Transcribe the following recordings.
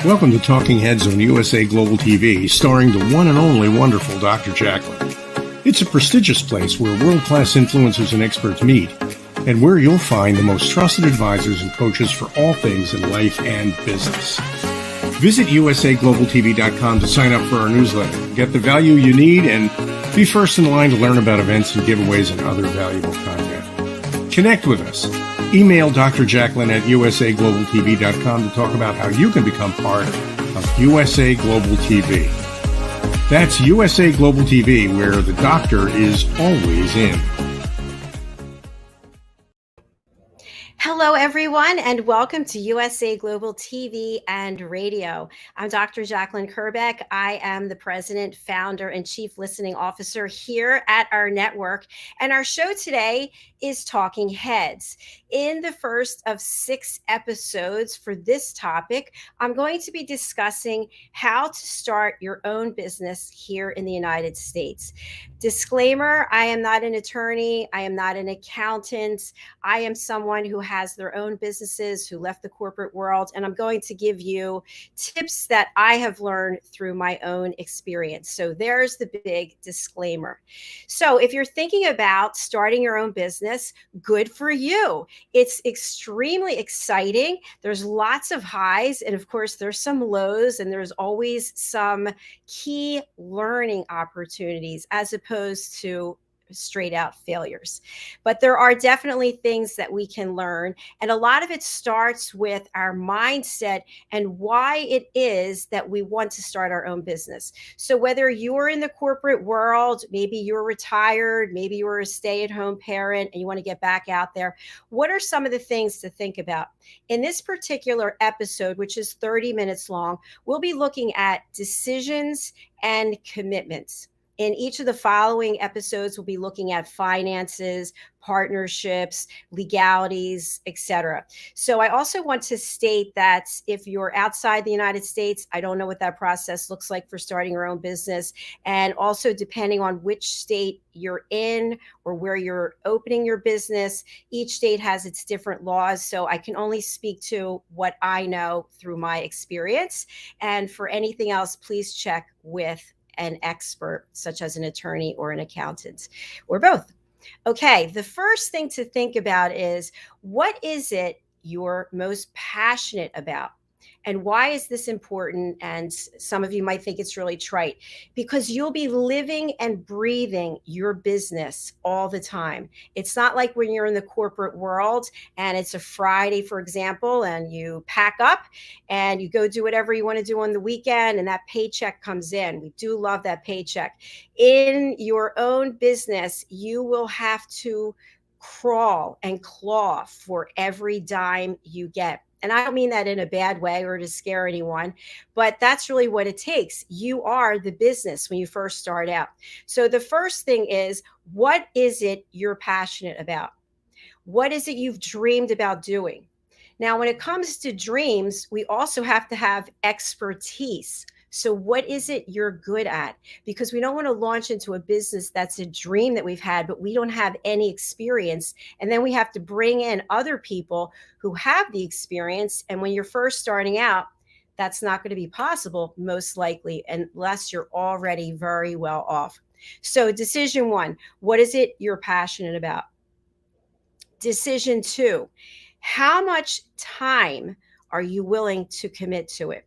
Welcome to Talking Heads on USA Global TV, starring the one and only wonderful Dr. Jacalyn. It's a prestigious place where world-class influencers and experts meet, and where you'll find the most trusted advisors and coaches for all things in life and business. Visit usaglobaltv.com to sign up for our newsletter, get the value you need, and be first in line to learn about events and giveaways and other valuable content. Connect with us. Email Dr. Jacalyn at usaglobaltv.com to talk about how you can become part of USA Global TV. That's USA Global TV, where the doctor is always in. Hello, everyone, and welcome to USA Global TV and Radio. I'm Dr. Jacalyn Kerbeck. I am the president, founder, and chief listening officer here at our network. And our show today is Talking Heads. In the first of 6 episodes for this topic, I'm going to be discussing how to start your own business here in the United States. Disclaimer, I am not an attorney. I am not an accountant. I am someone who has their own businesses, who left the corporate world, and I'm going to give you tips that I have learned through my own experience. So there's the big disclaimer. So if you're thinking about starting your own business, good for you. It's extremely exciting. There's lots of highs, and of course, there's some lows, and there's always some key learning opportunities as opposed to straight out failures. But there are definitely things that we can learn. And a lot of it starts with our mindset and why it is that we want to start our own business. So whether you're in the corporate world, maybe you're retired, maybe you're a stay-at-home parent and you want to get back out there, what are some of the things to think about? In this particular episode, which is 30 minutes long, we'll be looking at decisions and commitments. In each of the following episodes, we'll be looking at finances, partnerships, legalities, etc. So I also want to state that if you're outside the United States, I don't know what that process looks like for starting your own business. And also depending on which state you're in or where you're opening your business, each state has its different laws. So I can only speak to what I know through my experience. And for anything else, please check with an expert, such as an attorney or an accountant, or both. Okay, the first thing to think about is, what is it you're most passionate about? And why is this important? And some of you might think it's really trite, because you'll be living and breathing your business all the time. It's not like when you're in the corporate world and it's a Friday, for example, and you pack up and you go do whatever you want to do on the weekend and that paycheck comes in. We do love that paycheck. In your own business, you will have to crawl and claw for every dime you get. And I don't mean that in a bad way or to scare anyone, but that's really what it takes. You are the business when you first start out. So the first thing is, what is it you're passionate about? What is it you've dreamed about doing? Now, when it comes to dreams, we also have to have expertise. So what is it you're good at? Because we don't want to launch into a business that's a dream that we've had, but we don't have any experience. And then we have to bring in other people who have the experience. And when you're first starting out, that's not going to be possible, most likely, unless you're already very well off. So decision 1, what is it you're passionate about? Decision 2, how much time are you willing to commit to it?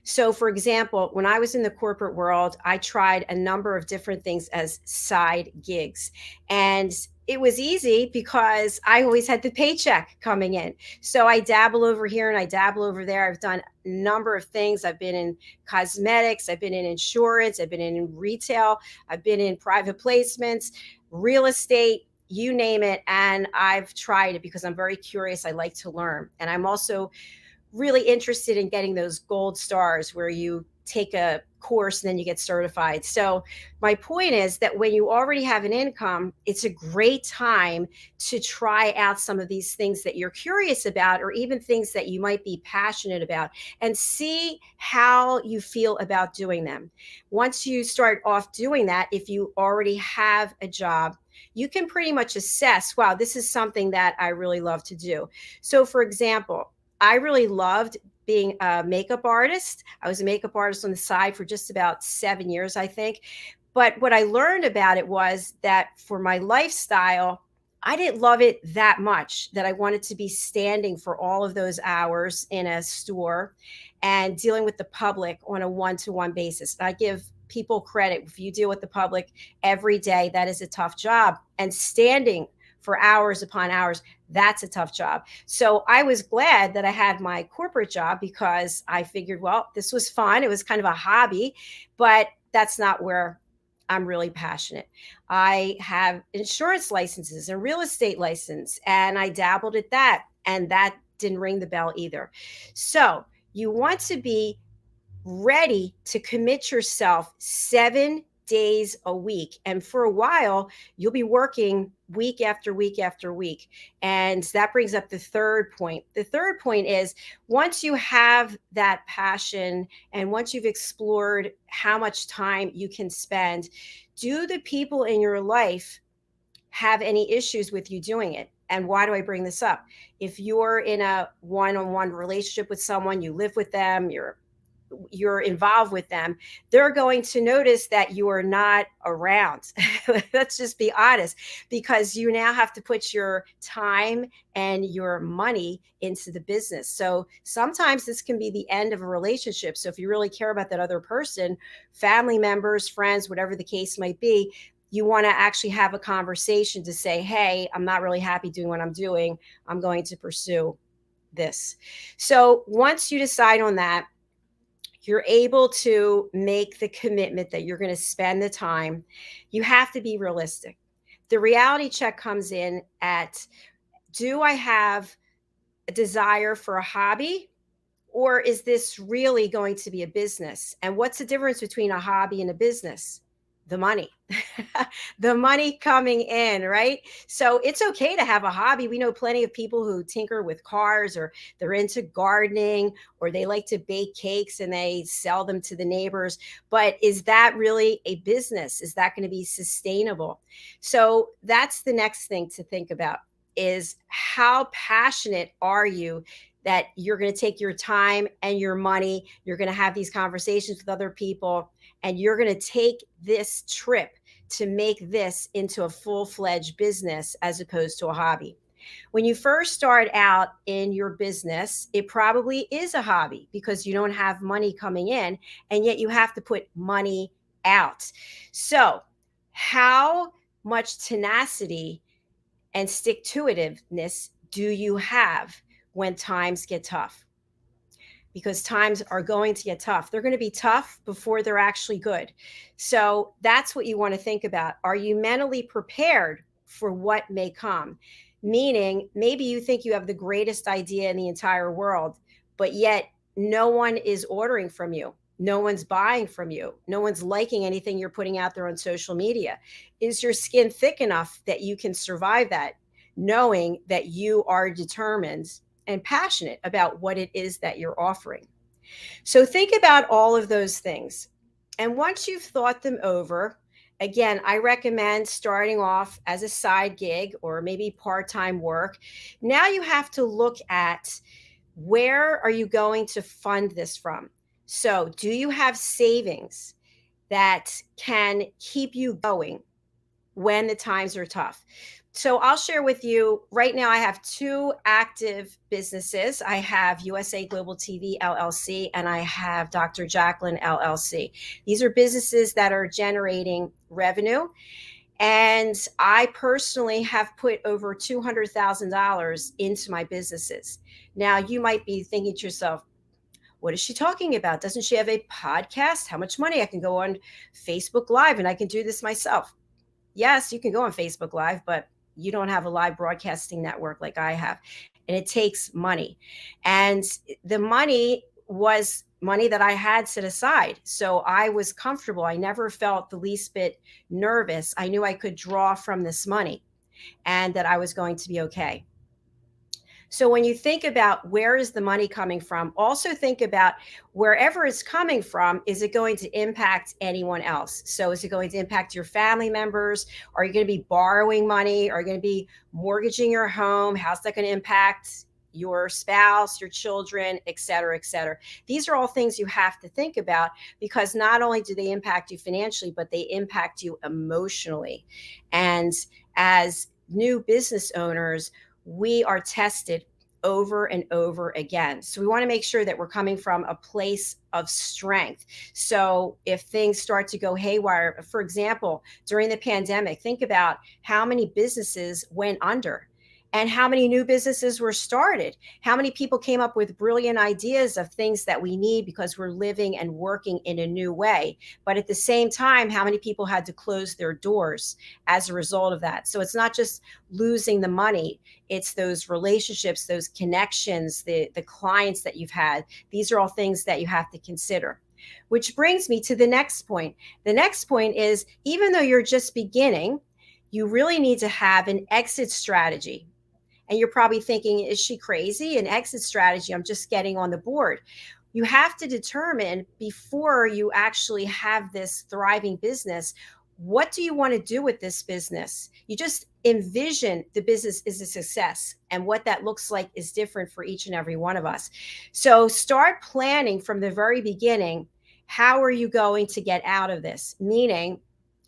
So, for example, when I was in the corporate world, I tried a number of different things as side gigs. And it was easy because I always had the paycheck coming in. So I dabble over here and I dabble over there. I've done a number of things. I've been in cosmetics, I've been in insurance, I've been in retail, I've been in private placements, real estate, you name it. And I've tried it because I'm very curious. I like to learn. And I'm also really interested in getting those gold stars where you take a course and then you get certified. So my point is that when you already have an income, it's a great time to try out some of these things that you're curious about, or even things that you might be passionate about, and see how you feel about doing them. Once you start off doing that, if you already have a job, you can pretty much assess, wow, this is something that I really love to do. So for example, I really loved being a makeup artist. I was a makeup artist on the side for just about 7 years, I think. But what I learned about it was that for my lifestyle, I didn't love it that much that I wanted to be standing for all of those hours in a store and dealing with the public on a one-to-one basis. I give people credit. If you deal with the public every day, that is a tough job. And standing for hours upon hours, that's a tough job. So I was glad that I had my corporate job because I figured, well, this was fun. It was kind of a hobby, but that's not where I'm really passionate. I have insurance licenses and real estate license, and I dabbled at that, and that didn't ring the bell either. So you want to be ready to commit yourself 7 days a week. And for a while, you'll be working week after week after week. And that brings up the third point. The third point is once you have that passion and once you've explored how much time you can spend, do the people in your life have any issues with you doing it? And why do I bring this up? If you're in a one-on-one relationship with someone, you live with them, you're involved with them, they're going to notice that you are not around. Let's just be honest, because you now have to put your time and your money into the business. So sometimes this can be the end of a relationship. So if you really care about that other person, family members, friends, whatever the case might be, you want to actually have a conversation to say, hey, I'm not really happy doing what I'm doing. I'm going to pursue this. So once you decide on that, you're able to make the commitment that you're going to spend the time. You have to be realistic. The reality check comes in at, do I have a desire for a hobby, or is this really going to be a business? And what's the difference between a hobby and a business? The money. The money coming in, right? So it's okay to have a hobby. We know plenty of people who tinker with cars, or they're into gardening, or they like to bake cakes and they sell them to the neighbors. But is that really a business? Is that going to be sustainable? So that's the next thing to think about, is how passionate are you that you're going to take your time and your money, you're going to have these conversations with other people, and you're going to take this trip to make this into a full-fledged business as opposed to a hobby. When you first start out in your business, it probably is a hobby because you don't have money coming in, and yet you have to put money out. So how much tenacity and stick-to-itiveness do you have when times get tough? Because times are going to get tough. They're going to be tough before they're actually good. So that's what you want to think about. Are you mentally prepared for what may come? Meaning, maybe you think you have the greatest idea in the entire world, but yet no one is ordering from you. No one's buying from you. No one's liking anything you're putting out there on social media. Is your skin thick enough that you can survive that, knowing that you are determined and passionate about what it is that you're offering? So think about all of those things. And once you've thought them over, again, I recommend starting off as a side gig or maybe part-time work. Now you have to look at, where are you going to fund this from? So do you have savings that can keep you going when the times are tough? So I'll share with you right now, I have two active businesses. I have USA Global TV LLC and I have Dr. Jacalyn LLC. These are businesses that are generating revenue. And I personally have put over $200,000 into my businesses. Now, you might be thinking to yourself, what is she talking about? Doesn't she have a podcast? How much money? I can go on Facebook Live and I can do this myself. Yes, you can go on Facebook Live, but you don't have a live broadcasting network like I have. And it takes money. And the money was money that I had set aside. So I was comfortable. I never felt the least bit nervous. I knew I could draw from this money and that I was going to be okay. So when you think about where is the money coming from, also think about wherever it's coming from, is it going to impact anyone else? So is it going to impact your family members? Are you going to be borrowing money? Are you going to be mortgaging your home? How's that going to impact your spouse, your children, et cetera, et cetera. These are all things you have to think about, because not only do they impact you financially, but they impact you emotionally. And as new business owners, we are tested over and over again. So we want to make sure that we're coming from a place of strength. So if things start to go haywire, for example, during the pandemic, think about how many businesses went under and how many new businesses were started. How many people came up with brilliant ideas of things that we need because we're living and working in a new way. But at the same time, how many people had to close their doors as a result of that? So it's not just losing the money, it's those relationships, those connections, the clients that you've had. These are all things that you have to consider. Which brings me to the next point. The next point is, even though you're just beginning, you really need to have an exit strategy. And you're probably thinking, is she crazy? An exit strategy? I'm just getting on the board. You have to determine, before you actually have this thriving business, what do you want to do with this business? You just envision the business is a success, and what that looks like is different for each and every one of us. So start planning from the very beginning. How are you going to get out of this? Meaning,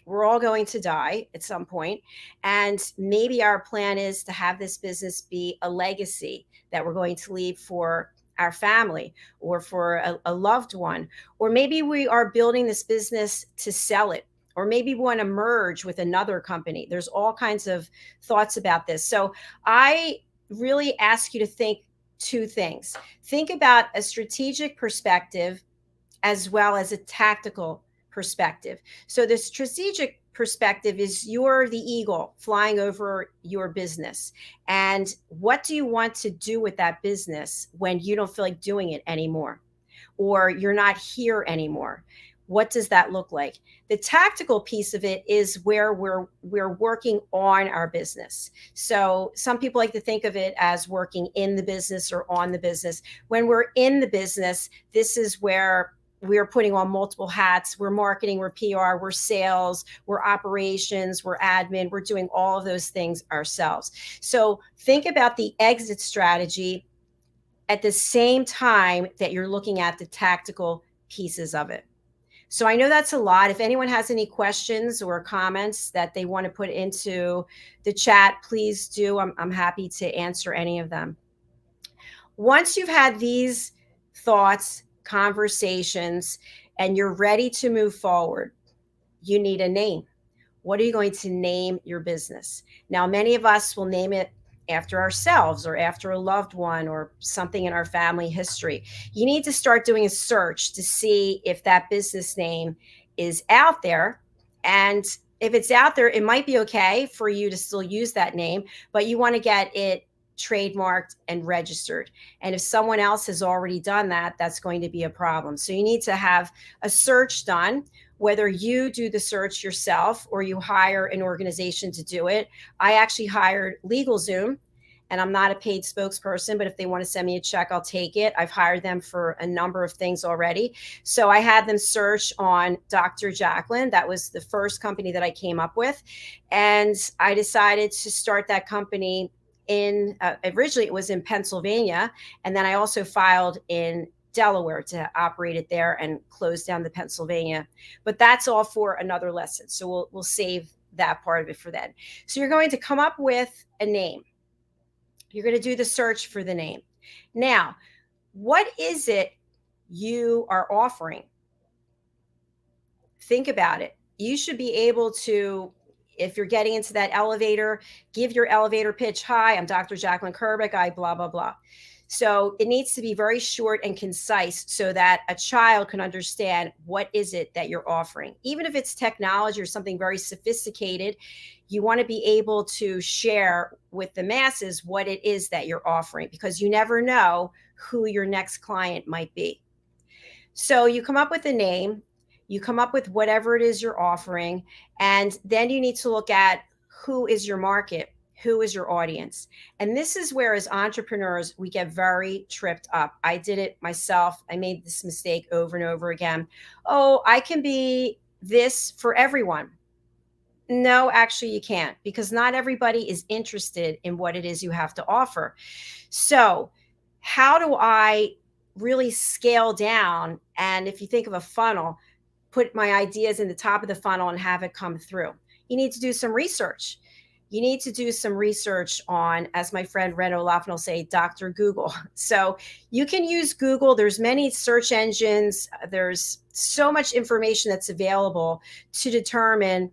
we're all going to die at some point, and maybe our plan is to have this business be a legacy that we're going to leave for our family or for a loved one. Or maybe we are building this business to sell it, or maybe we want to merge with another company. There's all kinds of thoughts about this. So I really ask you to think two things. Think about a strategic perspective as well as a tactical perspective. So the strategic perspective is, you're the eagle flying over your business. And what do you want to do with that business when you don't feel like doing it anymore, or you're not here anymore? What does that look like? The tactical piece of it is where we're working on our business. So some people like to think of it as working in the business or on the business. When we're in the business, this is where we're putting on multiple hats. We're marketing, we're PR, we're sales, we're operations, we're admin. We're doing all of those things ourselves. So think about the exit strategy at the same time that you're looking at the tactical pieces of it. So I know that's a lot. If anyone has any questions or comments that they want to put into the chat, please do. I'm happy to answer any of them. Once you've had these thoughts, conversations, and you're ready to move forward, you need a name. What are you going to name your business? Now, many of us will name it after ourselves or after a loved one or something in our family history. You need to start doing a search to see if that business name is out there. And if it's out there, it might be okay for you to still use that name, but you want to get it trademarked and registered. And if someone else has already done that, that's going to be a problem. So you need to have a search done, whether you do the search yourself or you hire an organization to do it. I actually hired LegalZoom, and I'm not a paid spokesperson, but if they want to send me a check, I'll take it. I've hired them for a number of things already. So I had them search on Dr. Jacalyn. That was the first company that I came up with. And I decided to start that company originally it was in Pennsylvania. And then I also filed in Delaware to operate it there and close down the Pennsylvania. But that's all for another lesson. So we'll save that part of it for then. So you're going to come up with a name. You're going to do the search for the name. Now, what is it you are offering? Think about it. You should be able to, if you're getting into that elevator, give your elevator pitch. Hi, I'm Dr. Jacalyn Kerbeck. I blah, blah, blah. So it needs to be very short and concise so that a child can understand what is it that you're offering. Even if it's technology or something very sophisticated, you want to be able to share with the masses what it is that you're offering, because you never know who your next client might be. So you come up with a name, you come up with whatever it is you're offering, and then you need to look at who is your market. Who is your audience? And this is where, as entrepreneurs, we get very tripped up. I did it myself. I made this mistake over and over again. Oh, I can be this for everyone. No, actually you can't, because not everybody is interested in what it is you have to offer. So how do I really scale down? And if you think of a funnel, put my ideas in the top of the funnel and have it come through. You need to do some research. You need to do some research on, as my friend Ren Olafin will say, Dr. Google. So you can use Google. There's many search engines. There's so much information that's available to determine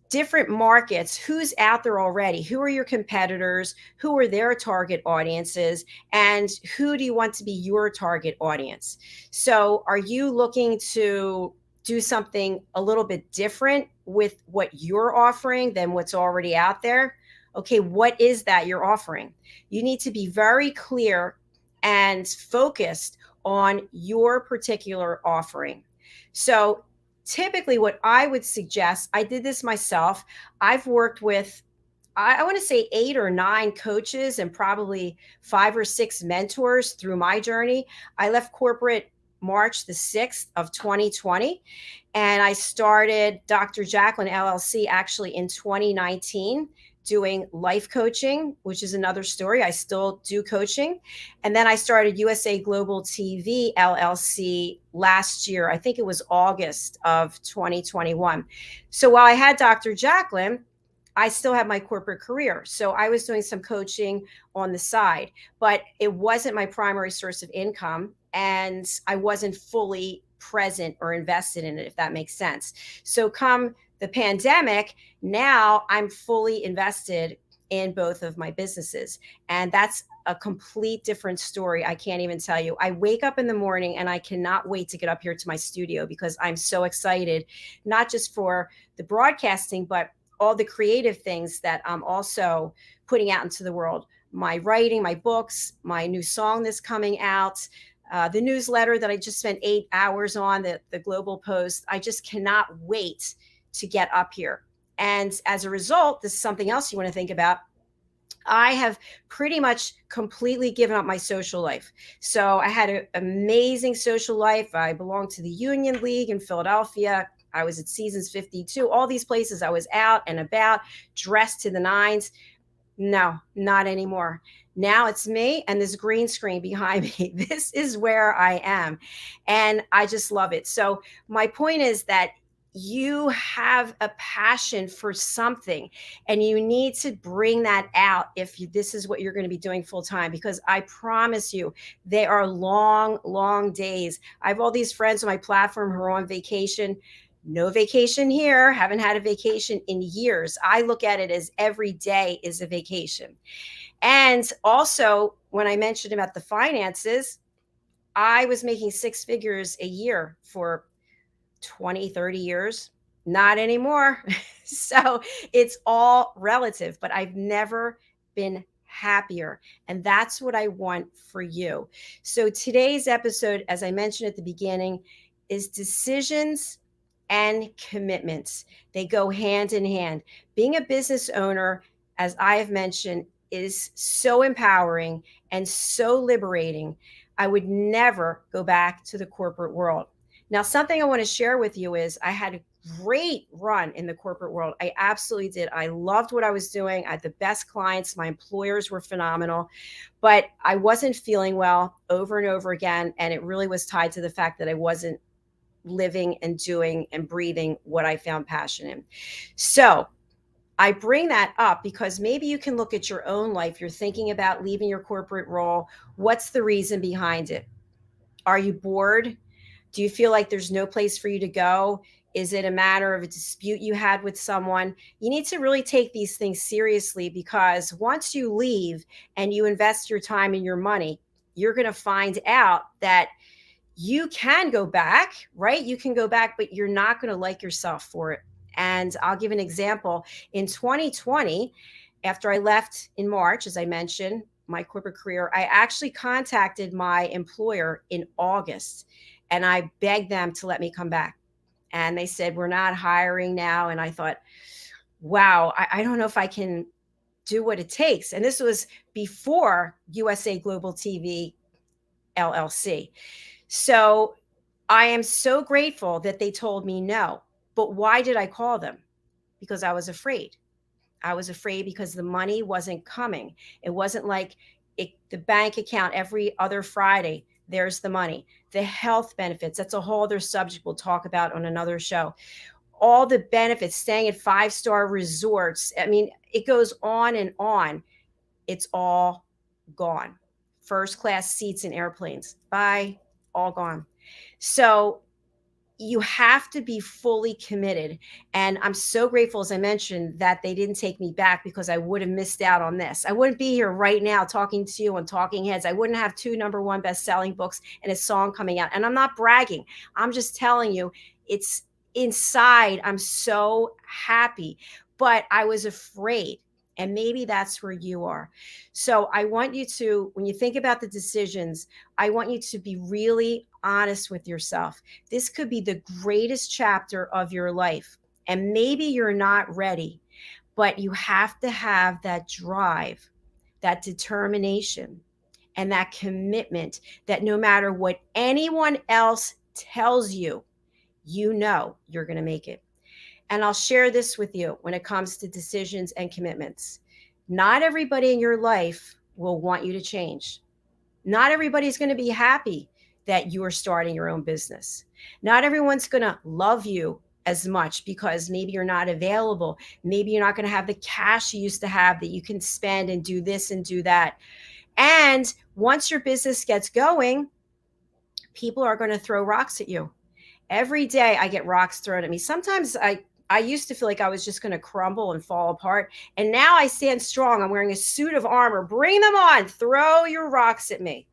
different markets, who's out there already, who are your competitors, who are their target audiences, and who do you want to be your target audience. So are you looking to do something a little bit different with what you're offering than what's already out there? Okay, what is that you're offering? You need to be very clear and focused on your particular offering. So typically what I would suggest, I did this myself. I've worked with, I want to say 8 or 9 coaches and probably 5 or 6 mentors through my journey. I left corporate March the 6th of 2020, and I started Dr. Jacalyn LLC actually in 2019, doing life coaching, which is another story. I still do coaching. And then I started USA Global TV LLC last year. I think it was August of 2021. So while I had Dr. Jacalyn, I still have my corporate career. So I was doing some coaching on the side, but it wasn't my primary source of income. And I wasn't fully present or invested in it, if that makes sense. So come the pandemic, now I'm fully invested in both of my businesses. And that's a complete different story. I can't even tell you. I wake up in the morning and I cannot wait to get up here to my studio because I'm so excited, not just for the broadcasting, but all the creative things that I'm also putting out into the world. My writing, my books, my new song that's coming out, the newsletter that I just spent 8 hours on, the Global Post. I just cannot wait to get up here. And as a result, this is something else you want to think about. I have pretty much completely given up my social life. So I had an amazing social life. I belonged to the Union League in Philadelphia. I was at Seasons 52, all these places I was out and about, dressed to the nines. No, not anymore. Now it's me and this green screen behind me. This is where I am. And I just love it. So my point is that you have a passion for something and you need to bring that out if this is what you're going to be doing full time, because I promise you they are long, long days. I have all these friends on my platform who are on vacation. No vacation here. Haven't had a vacation in years. I look at it as every day is a vacation. And also, when I mentioned about the finances, I was making 6 figures a year for 20, 30 years. Not anymore. So it's all relative, but I've never been happier. And that's what I want for you. So today's episode, as I mentioned at the beginning, is decisions and commitments. They go hand in hand. Being a business owner, as I have mentioned, is so empowering and so liberating. I would never go back to the corporate world. Now, something I want to share with you is I had a great run in the corporate world. I absolutely did. I loved what I was doing. I had the best clients. My employers were phenomenal, but I wasn't feeling well over and over again. And it really was tied to the fact that I wasn't living and doing and breathing what I found passion in. So I bring that up because maybe you can look at your own life. You're thinking about leaving your corporate role. What's the reason behind it? Are you bored? Do you feel like there's no place for you to go? Is it a matter of a dispute you had with someone? You need to really take these things seriously, because once you leave and you invest your time and your money, you're going to find out that you can go back, right? You can go back, but you're not going to like yourself for it. And I'll give an example. In 2020, after I left in March, as I mentioned, my corporate career, I actually contacted my employer in August and I begged them to let me come back. And they said, we're not hiring now. And I thought, wow, I don't know if I can do what it takes. And this was before USA Global TV LLC. So I am so grateful that they told me no. But why did I call them? Because I was afraid. I was afraid because the money wasn't coming. It wasn't like the bank account every other Friday, there's the money. The health benefits, that's a whole other subject we'll talk about on another show. All the benefits, staying at 5-star resorts. I mean, it goes on and on. It's all gone. First class seats in airplanes, bye, all gone. So you have to be fully committed. And I'm so grateful, as I mentioned, that they didn't take me back, because I would have missed out on this. I wouldn't be here right now talking to you on Talking Heads. I wouldn't have 2 #1 best-selling books and a song coming out. And I'm not bragging. I'm just telling you, it's inside. I'm so happy, but I was afraid. And maybe that's where you are. So I want you to, when you think about the decisions, I want you to be really honest with yourself. This could be the greatest chapter of your life. And maybe you're not ready, but you have to have that drive, that determination, and that commitment that no matter what anyone else tells you, you know you're going to make it. And I'll share this with you when it comes to decisions and commitments. Not everybody in your life will want you to change. Not everybody's going to be happy that you are starting your own business. Not everyone's going to love you as much because maybe you're not available. Maybe you're not going to have the cash you used to have that you can spend and do this and do that. And once your business gets going, people are going to throw rocks at you. Every day I get rocks thrown at me. Sometimes I used to feel like I was just going to crumble and fall apart. And now I stand strong. I'm wearing a suit of armor. Bring them on. Throw your rocks at me.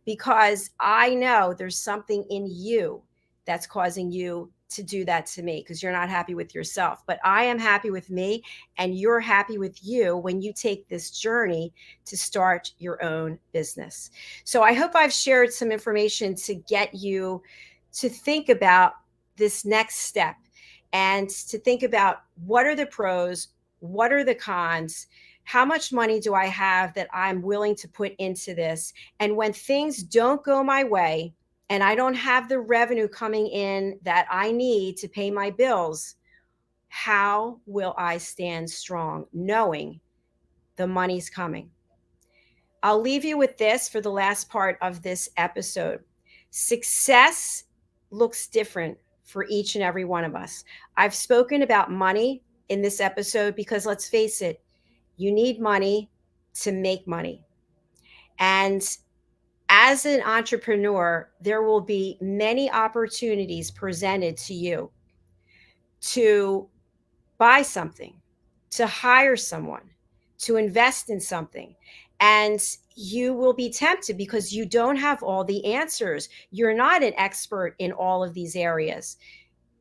Because I know there's something in you that's causing you to do that to me, because you're not happy with yourself. But I am happy with me, and you're happy with you when you take this journey to start your own business. So I hope I've shared some information to get you to think about this next step, and to think about what are the pros, what are the cons, how much money do I have that I'm willing to put into this? And when things don't go my way and I don't have the revenue coming in that I need to pay my bills, how will I stand strong knowing the money's coming? I'll leave you with this for the last part of this episode. Success looks different for each and every one of us. I've spoken about money in this episode because, let's face it, you need money to make money. And as an entrepreneur, there will be many opportunities presented to you to buy something, to hire someone, to invest in something. And you will be tempted because you don't have all the answers. You're not an expert in all of these areas.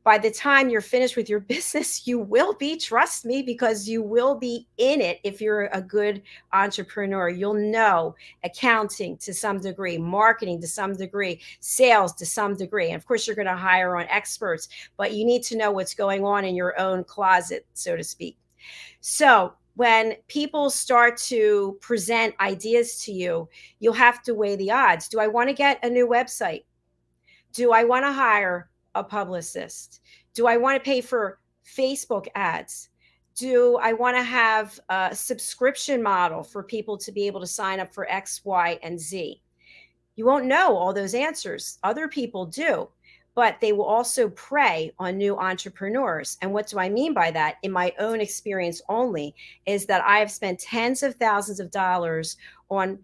By the time you're finished with your business, you will be, trust me, because you will be in it. If you're a good entrepreneur, you'll know accounting to some degree, marketing to some degree, sales to some degree. And of course, you're going to hire on experts, but you need to know what's going on in your own closet, so to speak. So when people start to present ideas to you, you'll have to weigh the odds. Do I want to get a new website? Do I want to hire a publicist? Do I want to pay for Facebook ads? Do I want to have a subscription model for people to be able to sign up for X, Y, and Z? You won't know all those answers. Other people do, but they will also prey on new entrepreneurs. And what do I mean by that? In my own experience only, is that I have spent tens of thousands of dollars on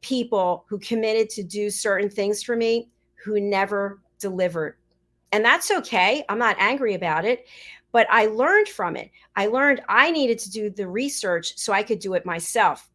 people who committed to do certain things for me who never delivered. And that's okay. I'm not angry about it, but I learned from it. I learned I needed to do the research so I could do it myself.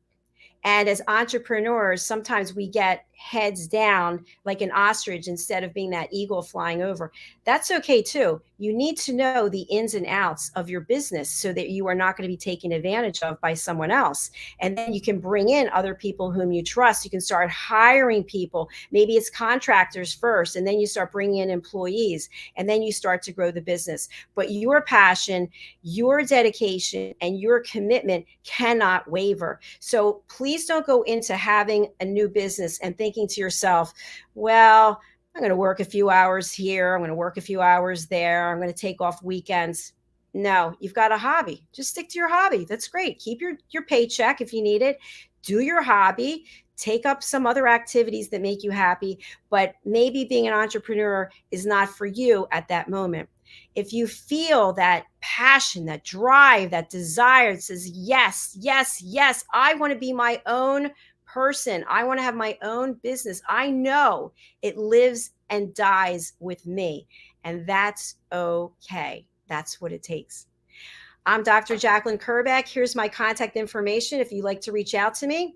And as entrepreneurs, sometimes we get heads down like an ostrich instead of being that eagle flying over. That's okay too. You need to know the ins and outs of your business so that you are not going to be taken advantage of by someone else. And then you can bring in other people whom you trust. You can start hiring people. Maybe it's contractors first, and then you start bringing in employees, and then you start to grow the business. But your passion, your dedication, and your commitment cannot waver. So please don't go into having a new business and thinking to yourself, well, I'm going to work a few hours here. I'm going to work a few hours there. I'm going to take off weekends. No, you've got a hobby. Just stick to your hobby. That's great. Keep your paycheck if you need it. do your hobby, take up some other activities that make you happy, but maybe being an entrepreneur is not for you at that moment. If you feel that passion, that drive, that desire, it says, yes, yes, yes, I want to be my own person. I want to have my own business. I know it lives and dies with me. And that's okay. That's what it takes. I'm Dr. Jacalyn Kerbeck. Here's my contact information if you'd like to reach out to me.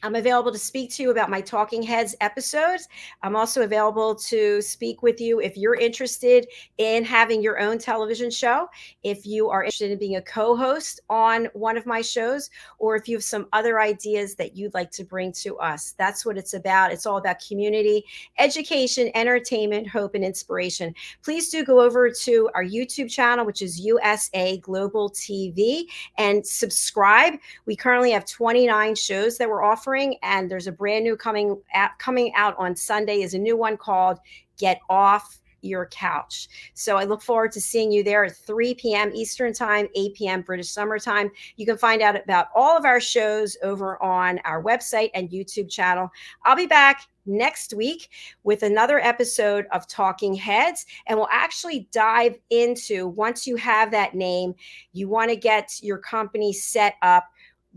I'm available to speak to you about my Talking Heads episodes. I'm also available to speak with you if you're interested in having your own television show, if you are interested in being a co-host on one of my shows, or if you have some other ideas that you'd like to bring to us. That's what it's about. It's all about community, education, entertainment, hope, and inspiration. Please do go over to our YouTube channel, which is USA Global TV, and subscribe. We currently have 29 shows that we're offering, and there's a brand new coming out on Sunday is a new one called Get Off Your Couch. So I look forward to seeing you there at 3 p.m. Eastern Time, 8 p.m. British Summer Time. You can find out about all of our shows over on our website and YouTube channel. I'll be back next week with another episode of Talking Heads, and we'll actually dive into, once you have that name, you want to get your company set up,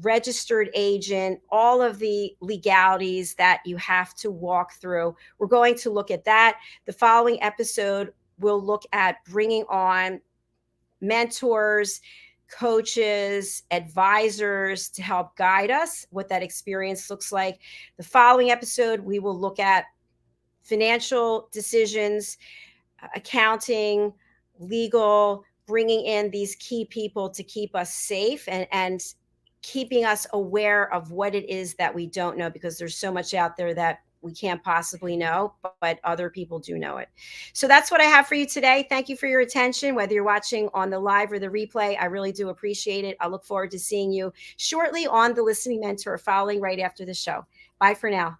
registered agent, all of the legalities that you have to walk through. We're going to look at that. The following episode, we'll look at bringing on mentors, coaches, advisors to help guide us, what that experience looks like. The following episode, we will look at financial decisions, accounting, legal, bringing in these key people to keep us safe and keeping us aware of what it is that we don't know, because there's so much out there that we can't possibly know, but other people do know it. So that's what I have for you today. Thank you for your attention, whether you're watching on the live or the replay. I really do appreciate it. I look forward to seeing you shortly on the Listening Mentor, following right after the show. Bye for now.